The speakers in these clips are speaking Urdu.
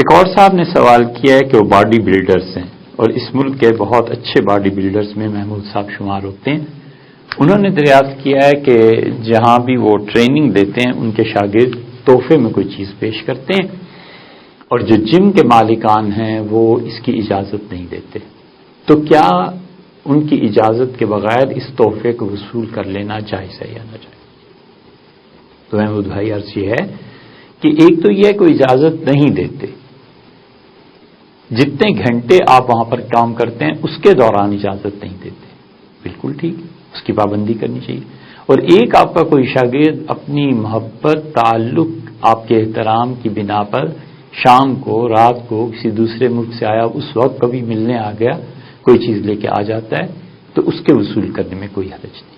ایک اور صاحب نے سوال کیا ہے کہ وہ باڈی بلڈرز ہیں اور اس ملک کے بہت اچھے باڈی بلڈرز میں محمود صاحب شمار ہوتے ہیں. انہوں نے دریافت کیا ہے کہ جہاں بھی وہ ٹریننگ دیتے ہیں ان کے شاگرد تحفے میں کوئی چیز پیش کرتے ہیں اور جو جم کے مالکان ہیں وہ اس کی اجازت نہیں دیتے، تو کیا ان کی اجازت کے بغیر اس تحفے کو وصول کر لینا جائز ہے یا نہ جائز؟ تو محمود بھائی عرض یہ ہے کہ ایک تو یہ کوئی اجازت نہیں دیتے، جتنے گھنٹے آپ وہاں پر کام کرتے ہیں اس کے دوران اجازت نہیں دیتے، بالکل ٹھیک، اس کی پابندی کرنی چاہیے. اور ایک آپ کا کوئی شاگرد اپنی محبت تعلق آپ کے احترام کی بنا پر شام کو رات کو کسی دوسرے ملک سے آیا اس وقت کبھی ملنے آ گیا کوئی چیز لے کے آ جاتا ہے تو اس کے وصول کرنے میں کوئی حرج نہیں.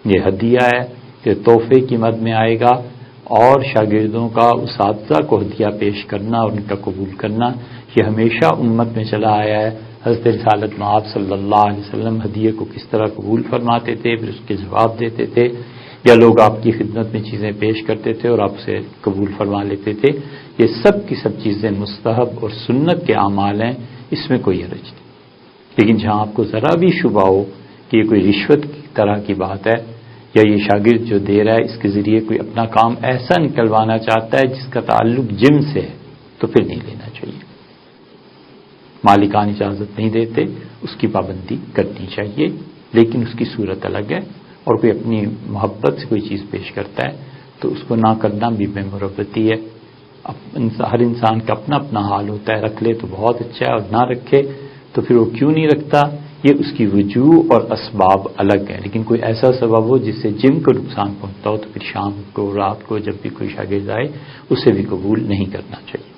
یہ ہدیہ ہے کہ تحفے کی مد میں آئے گا، اور شاگردوں کا اساتذہ کو ہدیہ پیش کرنا اور ان کا قبول کرنا یہ ہمیشہ امت میں چلا آیا ہے. حضرت رسالت مآب صلی اللہ علیہ وسلم ہدیے کو کس طرح قبول فرماتے تھے، پھر اس کے جواب دیتے تھے، یا لوگ آپ کی خدمت میں چیزیں پیش کرتے تھے اور آپ اسے قبول فرما لیتے تھے. یہ سب کی سب چیزیں مستحب اور سنت کے اعمال ہیں، اس میں کوئی حرج نہیں. لیکن جہاں آپ کو ذرا بھی شبہ ہو کہ یہ کوئی رشوت کی طرح کی بات ہے یا یہ شاگرد جو دے رہا ہے اس کے ذریعے کوئی اپنا کام ایسا نکلوانا چاہتا ہے جس کا تعلق جم سے ہے، تو پھر نہیں لینا چاہیے. مالکان اجازت نہیں دیتے، اس کی پابندی کرنی چاہیے، لیکن اس کی صورت الگ ہے. اور کوئی اپنی محبت سے کوئی چیز پیش کرتا ہے تو اس کو نہ کرنا بھی بے مربتی ہے. ہر انسان کا اپنا اپنا حال ہوتا ہے، رکھ لے تو بہت اچھا ہے اور نہ رکھے تو پھر وہ کیوں نہیں رکھتا، یہ اس کی وجوہ اور اسباب الگ ہیں. لیکن کوئی ایسا سبب ہو جس سے جم کو نقصان پہنچتا ہو تو پھر شام کو رات کو جب بھی کوئی شاگرد آئے اسے بھی قبول نہیں کرنا چاہیے.